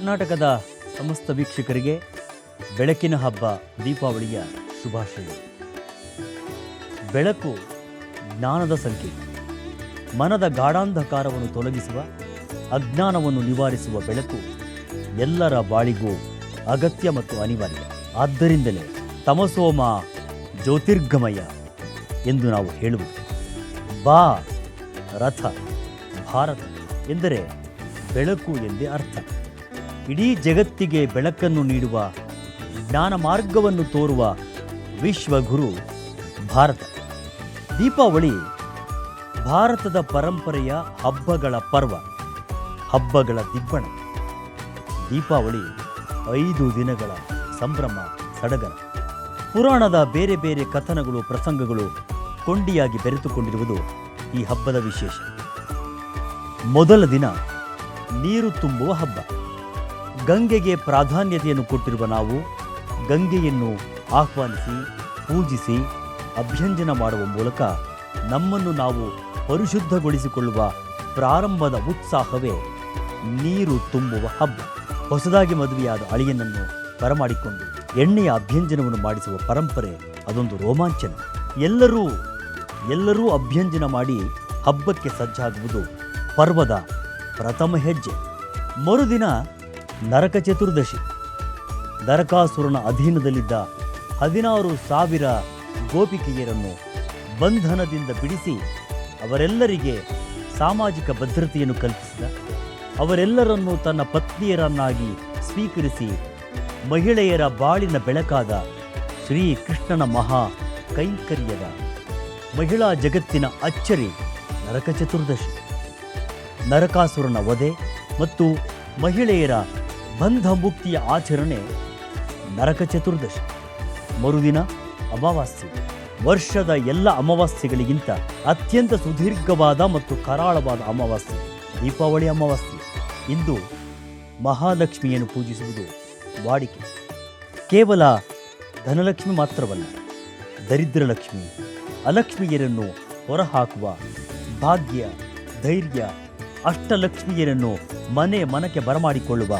ಕರ್ನಾಟಕದ ಸಮಸ್ತ ವೀಕ್ಷಕರಿಗೆ ಬೆಳಕಿನ ಹಬ್ಬ ದೀಪಾವಳಿಯ ಶುಭಾಶಯ. ಬೆಳಕು ಜ್ಞಾನದ ಸಂಕೇತ. ಮನದ ಗಾಢಾಂಧಕಾರವನ್ನು ತೊಲಗಿಸುವ, ಅಜ್ಞಾನವನ್ನು ನಿವಾರಿಸುವ ಬೆಳಕು ಎಲ್ಲರ ಬಾಳಿಗೂ ಅಗತ್ಯ ಮತ್ತು ಅನಿವಾರ್ಯ. ಆದ್ದರಿಂದಲೇ ತಮಸೋಮ ಜ್ಯೋತಿರ್ಗಮಯ ಎಂದು ನಾವು ಹೇಳುವುದು. ಬಾ ರಥ ಭಾರತ ಎಂದರೆ ಬೆಳಕು ಎಂದೇ ಅರ್ಥ. ಇಡೀ ಜಗತ್ತಿಗೆ ಬೆಳಕನ್ನು ನೀಡುವ, ಜ್ಞಾನ ಮಾರ್ಗವನ್ನು ತೋರುವ ವಿಶ್ವಗುರು ಭಾರತ. ದೀಪಾವಳಿ ಭಾರತದ ಪರಂಪರೆಯ ಹಬ್ಬಗಳ ಪರ್ವ, ಹಬ್ಬಗಳ ದಿಬ್ಬಣ. ದೀಪಾವಳಿ 5 ದಿನಗಳ ಸಂಭ್ರಮ ಸಡಗರ. ಪುರಾಣದ ಬೇರೆ ಬೇರೆ ಕಥನಗಳು, ಪ್ರಸಂಗಗಳು ಕೊಂಡಿಯಾಗಿ ಬೆರೆತುಕೊಂಡಿರುವುದು ಈ ಹಬ್ಬದ ವಿಶೇಷ. ಮೊದಲ ದಿನ ನೀರು ತುಂಬುವ ಹಬ್ಬ. ಗಂಗೆಗೆ ಪ್ರಾಧಾನ್ಯತೆಯನ್ನು ಕೊಟ್ಟಿರುವ ನಾವು ಗಂಗೆಯನ್ನು ಆಹ್ವಾನಿಸಿ, ಪೂಜಿಸಿ, ಅಭ್ಯಂಜನ ಮಾಡುವ ಮೂಲಕ ನಮ್ಮನ್ನು ನಾವು ಪರಿಶುದ್ಧಗೊಳಿಸಿಕೊಳ್ಳುವ ಪ್ರಾರಂಭದ ಉತ್ಸಾಹವೇ ನೀರು ತುಂಬುವ ಹಬ್ಬ. ಹೊಸದಾಗಿ ಮದುವೆಯಾದ ಅಳಿಯನನ್ನು ಬರಮಾಡಿಕೊಂಡು ಎಣ್ಣೆಯ ಅಭ್ಯಂಜನವನ್ನು ಮಾಡಿಸುವ ಪರಂಪರೆ ಅದೊಂದು ರೋಮಾಂಚನ. ಎಲ್ಲರೂ ಅಭ್ಯಂಜನ ಮಾಡಿ ಹಬ್ಬಕ್ಕೆ ಸಜ್ಜಾಗುವುದು ಪರ್ವದ ಪ್ರಥಮ ಹೆಜ್ಜೆ. ಮರುದಿನ ನರಕ ಚತುರ್ದಶಿ. ನರಕಾಸುರನ ಅಧೀನದಲ್ಲಿದ್ದ 16,000 ಗೋಪಿಕೆಯರನ್ನು ಬಂಧನದಿಂದ ಬಿಡಿಸಿ ಅವರೆಲ್ಲರಿಗೆ ಸಾಮಾಜಿಕ ಭದ್ರತೆಯನ್ನು ಕಲ್ಪಿಸಿದ, ಅವರೆಲ್ಲರನ್ನೂ ತನ್ನ ಪತ್ನಿಯರನ್ನಾಗಿ ಸ್ವೀಕರಿಸಿ ಮಹಿಳೆಯರ ಬಾಳಿನ ಬೆಳಕಾದ ಶ್ರೀಕೃಷ್ಣನ ಮಹಾ ಕೈಂಕರ್ಯದ ಮಹಿಳಾ ಜಗತ್ತಿನ ಅಚ್ಚರಿ ನರಕ ಚತುರ್ದಶಿ. ನರಕಾಸುರನ ವಧೆ ಮತ್ತು ಮಹಿಳೆಯರ ಬಂಧ ಮುಕ್ತಿಯ ಆಚರಣೆ ನರಕ ಚತುರ್ದಶಿ. ಮರುದಿನ ಅಮಾವಾಸ್ಯೆ. ವರ್ಷದ ಎಲ್ಲ ಅಮಾವಾಸ್ಯೆಗಳಿಗಿಂತ ಅತ್ಯಂತ ಸುದೀರ್ಘವಾದ ಮತ್ತು ಕರಾಳವಾದ ಅಮಾವಾಸ್ಯೆ ದೀಪಾವಳಿ ಅಮಾವಾಸ್ಯೆ. ಇಂದು ಮಹಾಲಕ್ಷ್ಮಿಯನ್ನು ಪೂಜಿಸುವುದು ವಾಡಿಕೆ. ಕೇವಲ ಧನಲಕ್ಷ್ಮಿ ಮಾತ್ರವಲ್ಲ, ದರಿದ್ರಲಕ್ಷ್ಮಿ, ಅಲಕ್ಷ್ಮಿಯರನ್ನು ಹೊರಹಾಕುವ ಭಾಗ್ಯ, ಧೈರ್ಯ, ಅಷ್ಟಲಕ್ಷ್ಮಿಯರನ್ನು ಮನಕ್ಕೆ ಬರಮಾಡಿಕೊಳ್ಳುವ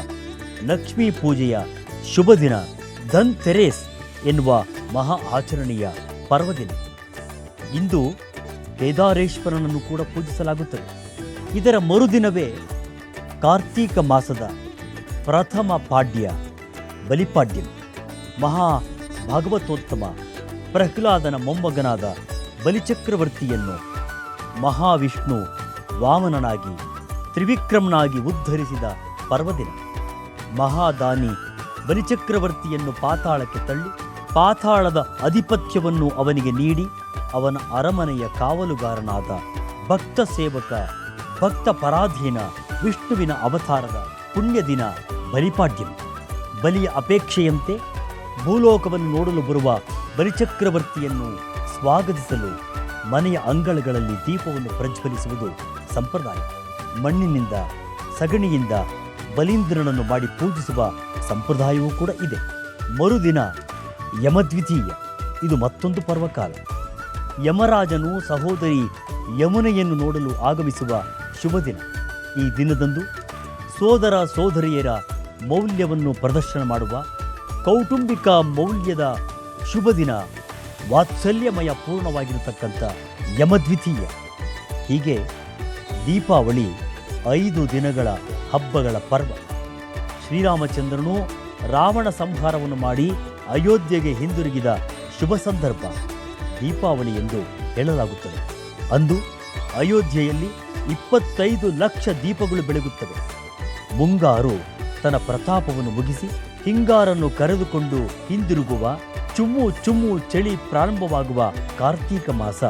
ಲಕ್ಷ್ಮೀ ಪೂಜೆಯ ಶುಭ ದಿನ ಧನ್ತೆರೇಸ್ ಎನ್ನುವ ಮಹಾ ಆಚರಣೆಯ ಪರ್ವದಿನ. ಇಂದು ಕೇದಾರೇಶ್ವರನನ್ನು ಕೂಡ ಪೂಜಿಸಲಾಗುತ್ತದೆ. ಇದರ ಮರುದಿನವೇ ಕಾರ್ತೀಕ ಮಾಸದ ಪ್ರಥಮ ಪಾಡ್ಯ ಬಲಿಪಾಡ್ಯ. ಮಹಾ ಭಾಗವತೋತ್ತಮ ಪ್ರಹ್ಲಾದನ ಮೊಮ್ಮಗನಾದ ಬಲಿಚಕ್ರವರ್ತಿಯನ್ನು ಮಹಾವಿಷ್ಣು ವಾಮನನಾಗಿ ತ್ರಿವಿಕ್ರಮನಾಗಿ ಉದ್ಧರಿಸಿದ ಪರ್ವದಿನ. ಮಹಾದಾನಿ ಬಲಿಚಕ್ರವರ್ತಿಯನ್ನು ಪಾತಾಳಕ್ಕೆ ತಳ್ಳಿ ಪಾತಾಳದ ಅಧಿಪತ್ಯವನ್ನು ಅವನಿಗೆ ನೀಡಿ ಅವನ ಅರಮನೆಯ ಕಾವಲುಗಾರನಾದ ಭಕ್ತ ಸೇವಕ, ಭಕ್ತ ಪರಾಧೀನ ವಿಷ್ಣುವಿನ ಅವತಾರದ ಪುಣ್ಯ ದಿನ ಬಲಿಪಾಡ್ಯ. ಬಲಿಯ ಅಪೇಕ್ಷೆಯಂತೆ ಭೂಲೋಕವನ್ನು ನೋಡಲು ಬರುವ ಬಲಿಚಕ್ರವರ್ತಿಯನ್ನು ಸ್ವಾಗತಿಸಲು ಮನೆಯ ಅಂಗಳಗಳಲ್ಲಿ ದೀಪವನ್ನು ಪ್ರಜ್ವಲಿಸುವುದು ಸಂಪ್ರದಾಯ. ಮಣ್ಣಿನಿಂದ, ಸಗಣಿಯಿಂದ ಬಲೀಂದ್ರನನ್ನು ಮಾಡಿ ಪೂಜಿಸುವ ಸಂಪ್ರದಾಯವೂ ಕೂಡ ಇದೆ. ಮರುದಿನ ಯಮದ್ವಿತೀಯ. ಇದು ಮತ್ತೊಂದು ಪರ್ವಕಾಲ. ಯಮರಾಜನು ಸಹೋದರಿ ಯಮುನೆಯನ್ನು ನೋಡಲು ಆಗಮಿಸುವ ಶುಭ ದಿನ. ಈ ದಿನದಂದು ಸೋದರ ಸೋದರಿಯರ ಮೌಲ್ಯವನ್ನು ಪ್ರದರ್ಶನ ಮಾಡುವ ಕೌಟುಂಬಿಕ ಮೌಲ್ಯದ ಶುಭ ದಿನ, ವಾತ್ಸಲ್ಯಮಯ ಪೂರ್ಣವಾಗಿರತಕ್ಕಂಥ ಯಮದ್ವಿತೀಯ. ಹೀಗೆ ದೀಪಾವಳಿ 5 ದಿನಗಳ ಹಬ್ಬಗಳ ಪರ್ವ. ಶ್ರೀರಾಮಚಂದ್ರನು ರಾವಣ ಸಂಹಾರವನ್ನು ಮಾಡಿ ಅಯೋಧ್ಯೆಗೆ ಹಿಂದಿರುಗಿದ ಶುಭ ಸಂದರ್ಭ ದೀಪಾವಳಿ ಎಂದು ಹೇಳಲಾಗುತ್ತದೆ. ಅಂದು ಅಯೋಧ್ಯೆಯಲ್ಲಿ 25 ಲಕ್ಷ ದೀಪಗಳು ಬೆಳಗುತ್ತವೆ. ಮುಂಗಾರು ತನ್ನ ಪ್ರತಾಪವನ್ನು ಮುಗಿಸಿ ಹಿಂಗಾರನ್ನು ಕರೆದುಕೊಂಡು ಹಿಂದಿರುಗುವ ಚುಮ್ಮು ಚಳಿ ಪ್ರಾರಂಭವಾಗುವ ಕಾರ್ತೀಕ ಮಾಸ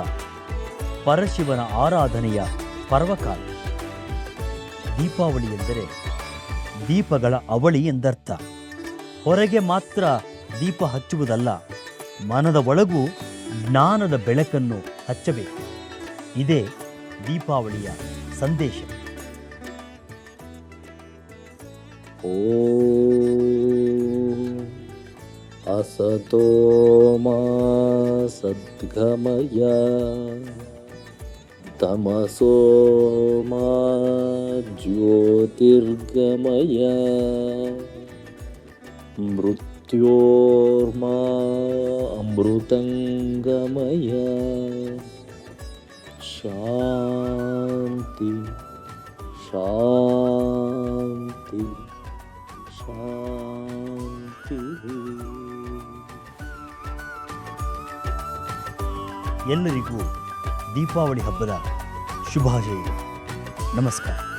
ಪರಶಿವನ ಆರಾಧನೆಯ ಪರ್ವಕಾಲ. ದೀಪಾವಳಿ ಎಂದರೆ ದೀಪಗಳ ಅವಳಿ ಎಂದರ್ಥ. ಹೊರಗೆ ಮಾತ್ರ ದೀಪ ಹಚ್ಚುವುದಲ್ಲ, ಮನದ ಒಳಗೂ ಜ್ಞಾನದ ಬೆಳಕನ್ನು ಹಚ್ಚಬೇಕು. ಇದೇ ದೀಪಾವಳಿಯ ಸಂದೇಶ. असतो मा सद्गमय ತಮಸೋ ಮಾ ಜ್ಯೋತಿರ್ಗಮಯ ಮೃತ್ಯೋರ್ಮಾ ಅಮೃತಂಗಮಯ ಶಾಂತಿ ಶಾಂತಿ ಶಾಂತಿ. ಎಲ್ಲರಿಗೂ ದೀಪಾವಳಿ ಹಬ್ಬದ ಶುಭಾಶಯಗಳು. ನಮಸ್ಕಾರ.